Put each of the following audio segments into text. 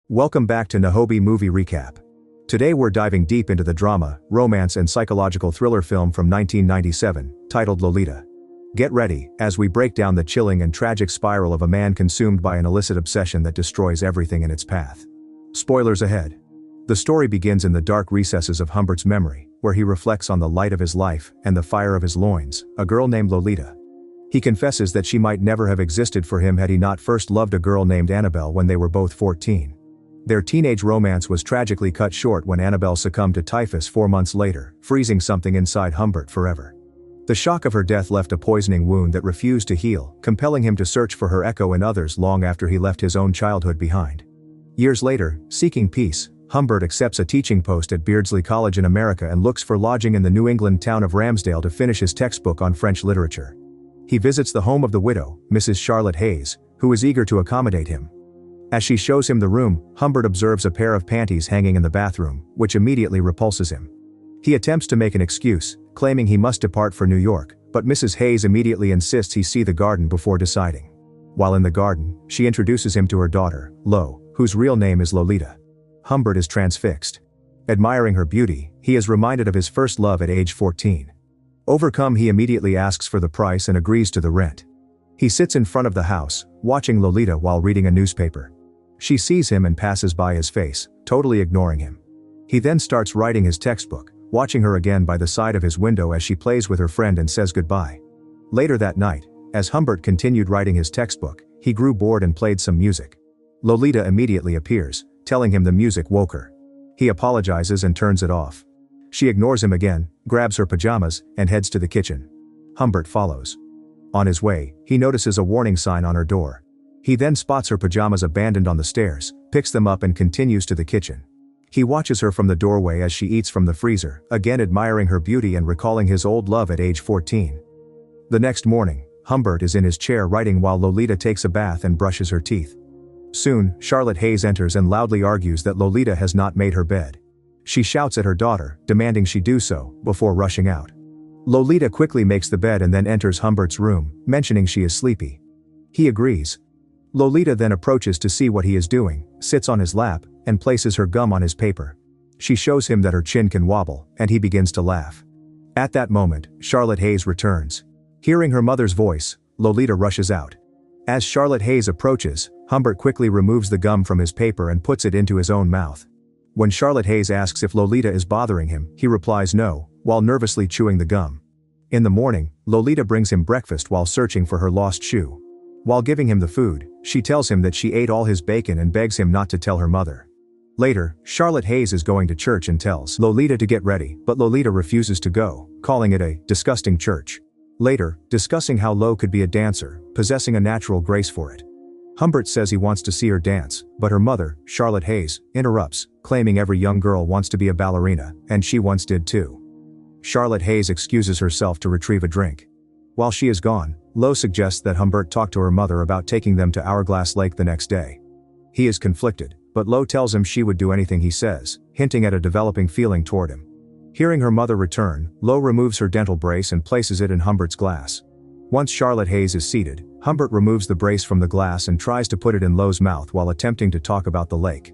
Welcome back to Nahobee Movie Recap. Today we're diving deep into the drama, romance and psychological thriller film from 1997, titled Lolita. Get ready, as we break down the chilling and tragic spiral of a man consumed by an illicit obsession that destroys everything in its path. Spoilers ahead. The story begins in the dark recesses of Humbert's memory, where he reflects on the light of his life and the fire of his loins, a girl named Lolita. He confesses that she might never have existed for him had he not first loved a girl named Annabelle when they were both 14. Their teenage romance was tragically cut short when Annabelle succumbed to typhus 4 months later, freezing something inside Humbert forever. The shock of her death left a poisoning wound that refused to heal, compelling him to search for her echo in others long after he left his own childhood behind. Years later, seeking peace, Humbert accepts a teaching post at Beardsley College in America and looks for lodging in the New England town of Ramsdale to finish his textbook on French literature. He visits the home of the widow, Mrs. Charlotte Haze, who is eager to accommodate him. As she shows him the room, Humbert observes a pair of panties hanging in the bathroom, which immediately repulses him. He attempts to make an excuse, claiming he must depart for New York, but Mrs. Haze immediately insists he see the garden before deciding. While in the garden, she introduces him to her daughter, Lo, whose real name is Lolita. Humbert is transfixed. Admiring her beauty, he is reminded of his first love at age 14. Overcome, he immediately asks for the price and agrees to the rent. He sits in front of the house, watching Lolita while reading a newspaper. She sees him and passes by his face, totally ignoring him. He then starts writing his textbook, watching her again by the side of his window as she plays with her friend and says goodbye. Later that night, as Humbert continued writing his textbook, he grew bored and played some music. Lolita immediately appears, telling him the music woke her. He apologizes and turns it off. She ignores him again, grabs her pajamas, and heads to the kitchen. Humbert follows. On his way, he notices a warning sign on her door. He then spots her pajamas abandoned on the stairs, picks them up and continues to the kitchen. He watches her from the doorway as she eats from the freezer, again admiring her beauty and recalling his old love at age 14. The next morning, Humbert is in his chair writing while Lolita takes a bath and brushes her teeth. Soon, Charlotte Haze enters and loudly argues that Lolita has not made her bed. She shouts at her daughter, demanding she do so, before rushing out. Lolita quickly makes the bed and then enters Humbert's room, mentioning she is sleepy. He agrees. Lolita then approaches to see what he is doing, sits on his lap, and places her gum on his paper. She shows him that her chin can wobble, and he begins to laugh. At that moment, Charlotte Haze returns. Hearing her mother's voice, Lolita rushes out. As Charlotte Haze approaches, Humbert quickly removes the gum from his paper and puts it into his own mouth. When Charlotte Haze asks if Lolita is bothering him, he replies no, while nervously chewing the gum. In the morning, Lolita brings him breakfast while searching for her lost shoe. While giving him the food, she tells him that she ate all his bacon and begs him not to tell her mother. Later, Charlotte Haze is going to church and tells Lolita to get ready, but Lolita refuses to go, calling it a disgusting church. Later, discussing how Lo could be a dancer, possessing a natural grace for it. Humbert says he wants to see her dance, but her mother, Charlotte Haze, interrupts, claiming every young girl wants to be a ballerina, and she once did too. Charlotte Haze excuses herself to retrieve a drink. While she is gone, Lo suggests that Humbert talk to her mother about taking them to Hourglass Lake the next day. He is conflicted, but Lo tells him she would do anything he says, hinting at a developing feeling toward him. Hearing her mother return, Lo removes her dental brace and places it in Humbert's glass. Once Charlotte Haze is seated, Humbert removes the brace from the glass and tries to put it in Lo's mouth while attempting to talk about the lake.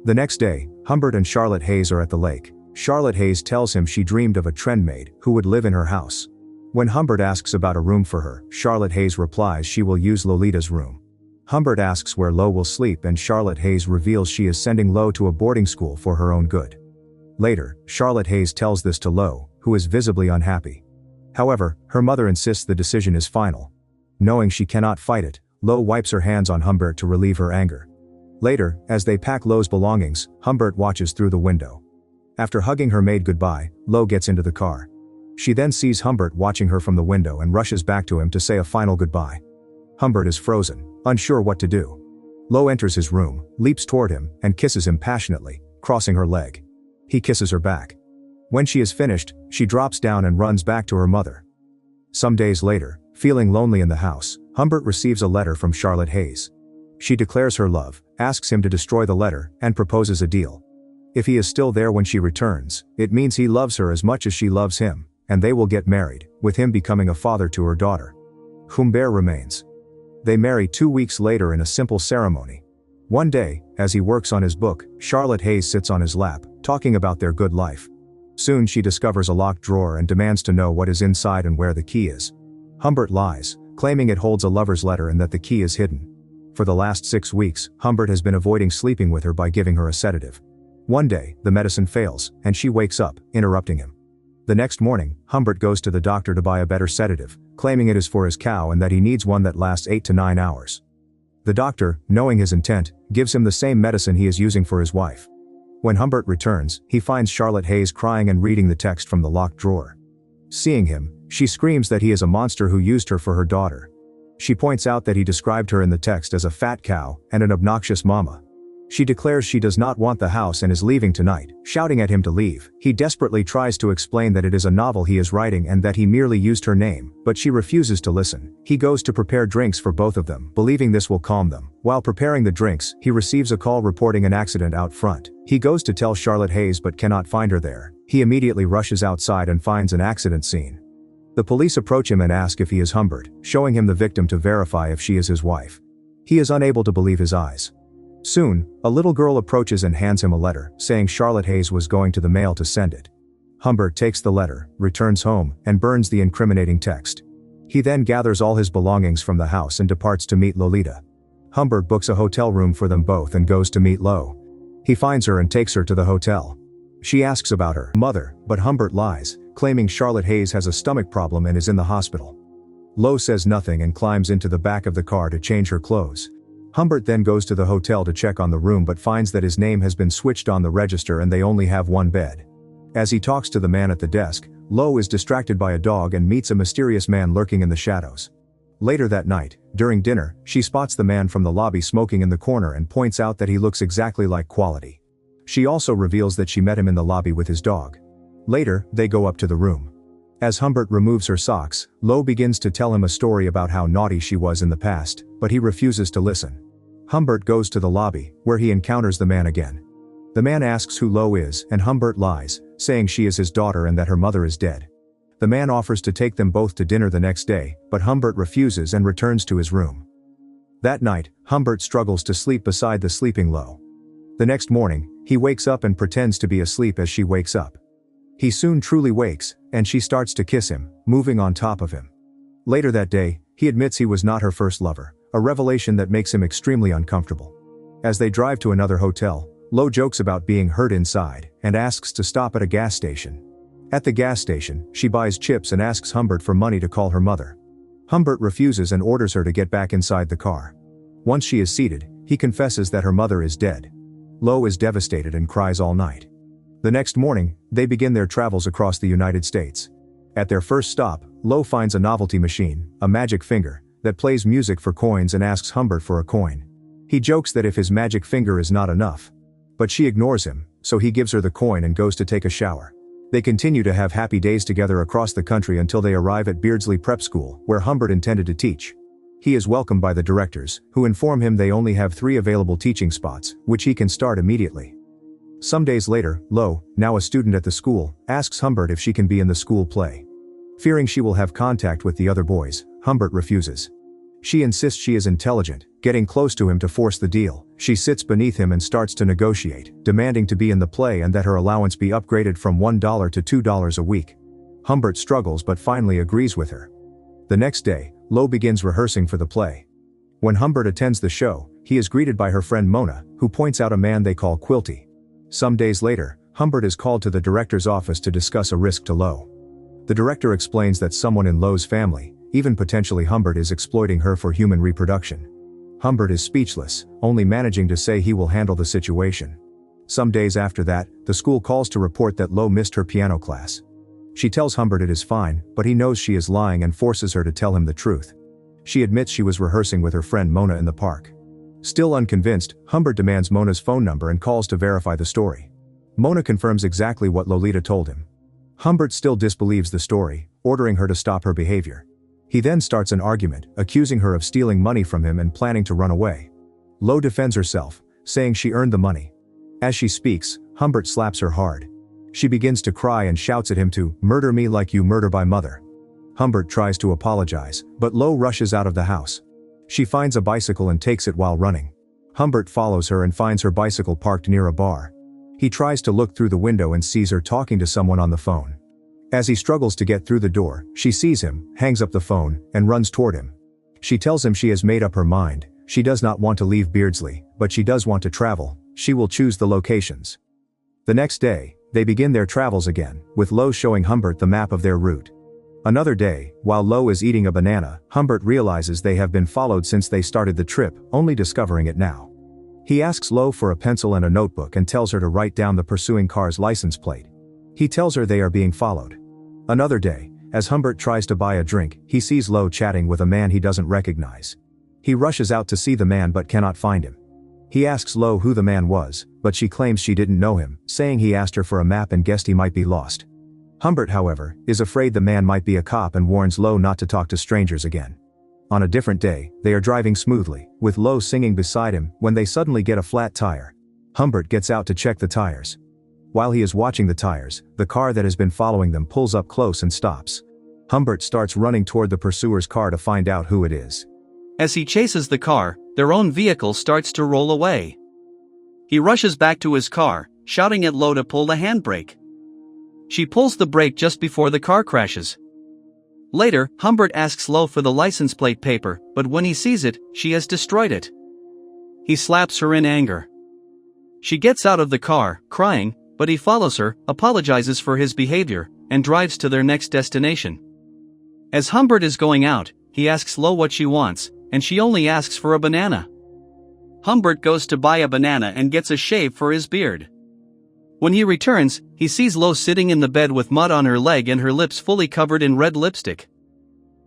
The next day, Humbert and Charlotte Haze are at the lake. Charlotte Haze tells him she dreamed of a trendmaid who would live in her house. When Humbert asks about a room for her, Charlotte Haze replies she will use Lolita's room. Humbert asks where Lo will sleep and Charlotte Haze reveals she is sending Lo to a boarding school for her own good. Later, Charlotte Haze tells this to Lo, who is visibly unhappy. However, her mother insists the decision is final. Knowing she cannot fight it, Lo wipes her hands on Humbert to relieve her anger. Later, as they pack Lo's belongings, Humbert watches through the window. After hugging her maid goodbye, Lo gets into the car. She then sees Humbert watching her from the window and rushes back to him to say a final goodbye. Humbert is frozen, unsure what to do. Lo enters his room, leaps toward him, and kisses him passionately, crossing her leg. He kisses her back. When she is finished, she drops down and runs back to her mother. Some days later, feeling lonely in the house, Humbert receives a letter from Charlotte Haze. She declares her love, asks him to destroy the letter, and proposes a deal. If he is still there when she returns, it means he loves her as much as she loves him, and they will get married, with him becoming a father to her daughter. Humbert remains. They marry 2 weeks later in a simple ceremony. One day, as he works on his book, Charlotte Haze sits on his lap, talking about their good life. Soon she discovers a locked drawer and demands to know what is inside and where the key is. Humbert lies, claiming it holds a lover's letter and that the key is hidden. For the last 6 weeks, Humbert has been avoiding sleeping with her by giving her a sedative. One day, the medicine fails, and she wakes up, interrupting him. The next morning, Humbert goes to the doctor to buy a better sedative, claiming it is for his cow and that he needs one that lasts 8 to 9 hours. The doctor, knowing his intent, gives him the same medicine he is using for his wife. When Humbert returns, he finds Charlotte Haze crying and reading the text from the locked drawer. Seeing him, she screams that he is a monster who used her for her daughter. She points out that he described her in the text as a fat cow and an obnoxious mama. She declares she does not want the house and is leaving tonight, shouting at him to leave. He desperately tries to explain that it is a novel he is writing and that he merely used her name, but she refuses to listen. He goes to prepare drinks for both of them, believing this will calm them. While preparing the drinks, he receives a call reporting an accident out front. He goes to tell Charlotte Haze but cannot find her there. He immediately rushes outside and finds an accident scene. The police approach him and ask if he is Humbert, showing him the victim to verify if she is his wife. He is unable to believe his eyes. Soon, a little girl approaches and hands him a letter, saying Charlotte Haze was going to the mail to send it. Humbert takes the letter, returns home, and burns the incriminating text. He then gathers all his belongings from the house and departs to meet Lolita. Humbert books a hotel room for them both and goes to meet Lo. He finds her and takes her to the hotel. She asks about her mother, but Humbert lies, claiming Charlotte Haze has a stomach problem and is in the hospital. Lo says nothing and climbs into the back of the car to change her clothes. Humbert then goes to the hotel to check on the room but finds that his name has been switched on the register and they only have one bed. As he talks to the man at the desk, Lo is distracted by a dog and meets a mysterious man lurking in the shadows. Later that night, during dinner, she spots the man from the lobby smoking in the corner and points out that he looks exactly like Quality. She also reveals that she met him in the lobby with his dog. Later, they go up to the room. As Humbert removes her socks, Lo begins to tell him a story about how naughty she was in the past, but he refuses to listen. Humbert goes to the lobby, where he encounters the man again. The man asks who Lo is, and Humbert lies, saying she is his daughter and that her mother is dead. The man offers to take them both to dinner the next day, but Humbert refuses and returns to his room. That night, Humbert struggles to sleep beside the sleeping Lo. The next morning, he wakes up and pretends to be asleep as she wakes up. He soon truly wakes, and she starts to kiss him, moving on top of him. Later that day, he admits he was not her first lover, a revelation that makes him extremely uncomfortable. As they drive to another hotel, Lo jokes about being hurt inside, and asks to stop at a gas station. At the gas station, she buys chips and asks Humbert for money to call her mother. Humbert refuses and orders her to get back inside the car. Once she is seated, he confesses that her mother is dead. Lo is devastated and cries all night. The next morning, they begin their travels across the United States. At their first stop, Lo finds a novelty machine, a magic finger, that plays music for coins and asks Humbert for a coin. He jokes that if his magic finger is not enough. But she ignores him, so he gives her the coin and goes to take a shower. They continue to have happy days together across the country until they arrive at Beardsley Prep School, where Humbert intended to teach. He is welcomed by the directors, who inform him they only have 3 available teaching spots, which he can start immediately. Some days later, Lo, now a student at the school, asks Humbert if she can be in the school play. Fearing she will have contact with the other boys, Humbert refuses. She insists she is intelligent, getting close to him to force the deal. She sits beneath him and starts to negotiate, demanding to be in the play and that her allowance be upgraded from $1 to $2 a week. Humbert struggles but finally agrees with her. The next day, Lo begins rehearsing for the play. When Humbert attends the show, he is greeted by her friend Mona, who points out a man they call Quilty. Some days later, Humbert is called to the director's office to discuss a risk to Lo. The director explains that someone in Lo's family, even potentially Humbert, is exploiting her for human reproduction. Humbert is speechless, only managing to say he will handle the situation. Some days after that, the school calls to report that Lo missed her piano class. She tells Humbert it is fine, but he knows she is lying and forces her to tell him the truth. She admits she was rehearsing with her friend Mona in the park. Still unconvinced, Humbert demands Mona's phone number and calls to verify the story. Mona confirms exactly what Lolita told him. Humbert still disbelieves the story, ordering her to stop her behavior. He then starts an argument, accusing her of stealing money from him and planning to run away. Lo defends herself, saying she earned the money. As she speaks, Humbert slaps her hard. She begins to cry and shouts at him to murder me like you murder my mother. Humbert tries to apologize, but Lo rushes out of the house. She finds a bicycle and takes it while running. Humbert follows her and finds her bicycle parked near a bar. He tries to look through the window and sees her talking to someone on the phone. As he struggles to get through the door, she sees him, hangs up the phone, and runs toward him. She tells him she has made up her mind. She does not want to leave Beardsley, but she does want to travel. She will choose the locations. The next day, they begin their travels again, with Lo showing Humbert the map of their route. Another day, while Lo is eating a banana, Humbert realizes they have been followed since they started the trip, only discovering it now. He asks Lo for a pencil and a notebook and tells her to write down the pursuing car's license plate. He tells her they are being followed. Another day, as Humbert tries to buy a drink, he sees Lo chatting with a man he doesn't recognize. He rushes out to see the man but cannot find him. He asks Lo who the man was, but she claims she didn't know him, saying he asked her for a map and guessed he might be lost. Humbert, however, is afraid the man might be a cop and warns Lo not to talk to strangers again. On a different day, they are driving smoothly, with Lo singing beside him, when they suddenly get a flat tire. Humbert gets out to check the tires. While he is watching the tires, the car that has been following them pulls up close and stops. Humbert starts running toward the pursuer's car to find out who it is. As he chases the car, their own vehicle starts to roll away. He rushes back to his car, shouting at Lo to pull the handbrake. She pulls the brake just before the car crashes. Later, Humbert asks Lo for the license plate paper, but when he sees it, she has destroyed it. He slaps her in anger. She gets out of the car, crying, but he follows her, apologizes for his behavior, and drives to their next destination. As Humbert is going out, he asks Lo what she wants, and she only asks for a banana. Humbert goes to buy a banana and gets a shave for his beard. When he returns, he sees Lo sitting in the bed with mud on her leg and her lips fully covered in red lipstick.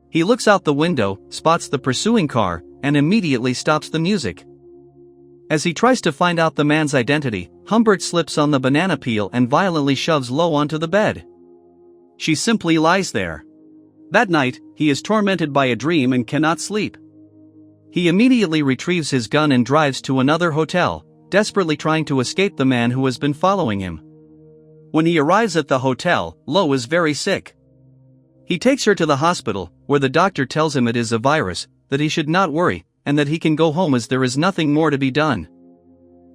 He looks out the window, spots the pursuing car, and immediately stops the music. As he tries to find out the man's identity, Humbert slips on the banana peel and violently shoves Lo onto the bed. She simply lies there. That night, he is tormented by a dream and cannot sleep. He immediately retrieves his gun and drives to another hotel, desperately trying to escape the man who has been following him. When he arrives at the hotel, Lo is very sick. He takes her to the hospital, where the doctor tells him it is a virus, that he should not worry, and that he can go home as there is nothing more to be done.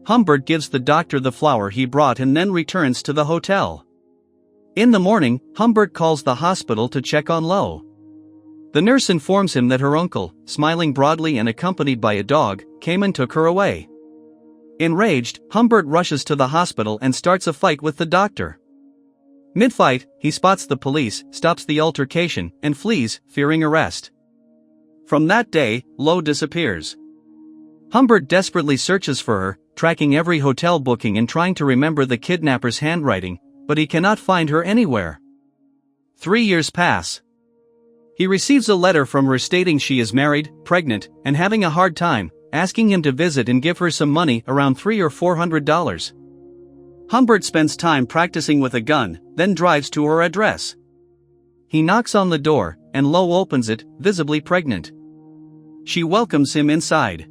Humbert gives the doctor the flower he brought and then returns to the hotel. In the morning, Humbert calls the hospital to check on Lo. The nurse informs him that her uncle, smiling broadly and accompanied by a dog, came and took her away. Enraged, Humbert rushes to the hospital and starts a fight with the doctor. Mid-fight, he spots the police, stops the altercation, and flees, fearing arrest. From that day, Lo disappears. Humbert desperately searches for her, tracking every hotel booking and trying to remember the kidnapper's handwriting, but he cannot find her anywhere. 3 years pass. He receives a letter from her stating she is married, pregnant, and having a hard time, asking him to visit and give her some money, around $300 or $400. Humbert spends time practicing with a gun, then drives to her address. He knocks on the door, and Lo opens it, visibly pregnant. She welcomes him inside.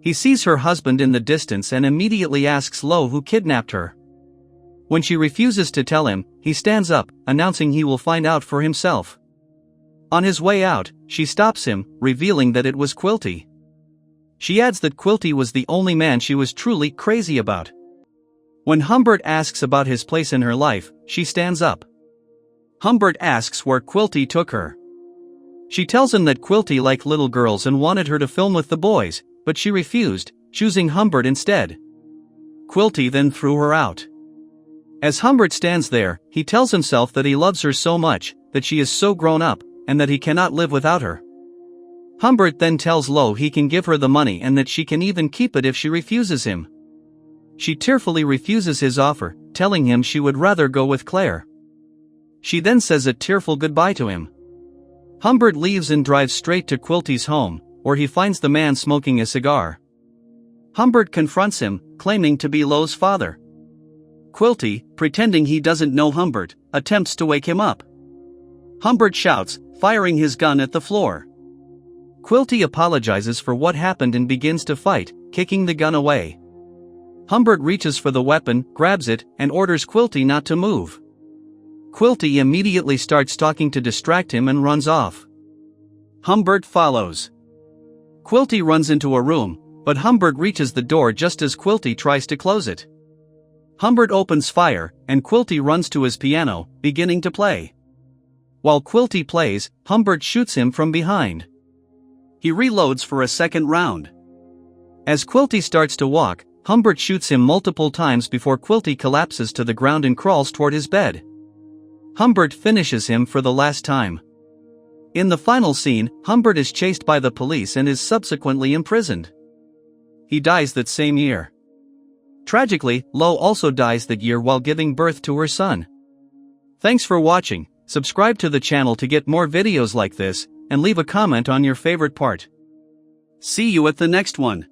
He sees her husband in the distance and immediately asks Lo who kidnapped her. When she refuses to tell him, he stands up, announcing he will find out for himself. On his way out, she stops him, revealing that it was Quilty. She adds that Quilty was the only man she was truly crazy about. When Humbert asks about his place in her life, she stands up. Humbert asks where Quilty took her. She tells him that Quilty liked little girls and wanted her to film with the boys, but she refused, choosing Humbert instead. Quilty then threw her out. As Humbert stands there, he tells himself that he loves her so much, that she is so grown up, and that he cannot live without her. Humbert then tells Lo he can give her the money and that she can even keep it if she refuses him. She tearfully refuses his offer, telling him she would rather go with Claire. She then says a tearful goodbye to him. Humbert leaves and drives straight to Quilty's home, where he finds the man smoking a cigar. Humbert confronts him, claiming to be Lo's father. Quilty, pretending he doesn't know Humbert, attempts to wake him up. Humbert shouts, firing his gun at the floor. Quilty apologizes for what happened and begins to fight, kicking the gun away. Humbert reaches for the weapon, grabs it, and orders Quilty not to move. Quilty immediately starts talking to distract him and runs off. Humbert follows. Quilty runs into a room, but Humbert reaches the door just as Quilty tries to close it. Humbert opens fire, and Quilty runs to his piano, beginning to play. While Quilty plays, Humbert shoots him from behind. He reloads for a second round. As Quilty starts to walk, Humbert shoots him multiple times before Quilty collapses to the ground and crawls toward his bed. Humbert finishes him for the last time. In the final scene, Humbert is chased by the police and is subsequently imprisoned. He dies that same year. Tragically, Lo also dies that year while giving birth to her son. Thanks for watching. Subscribe to the channel to get more videos like this, and leave a comment on your favorite part. See you at the next one.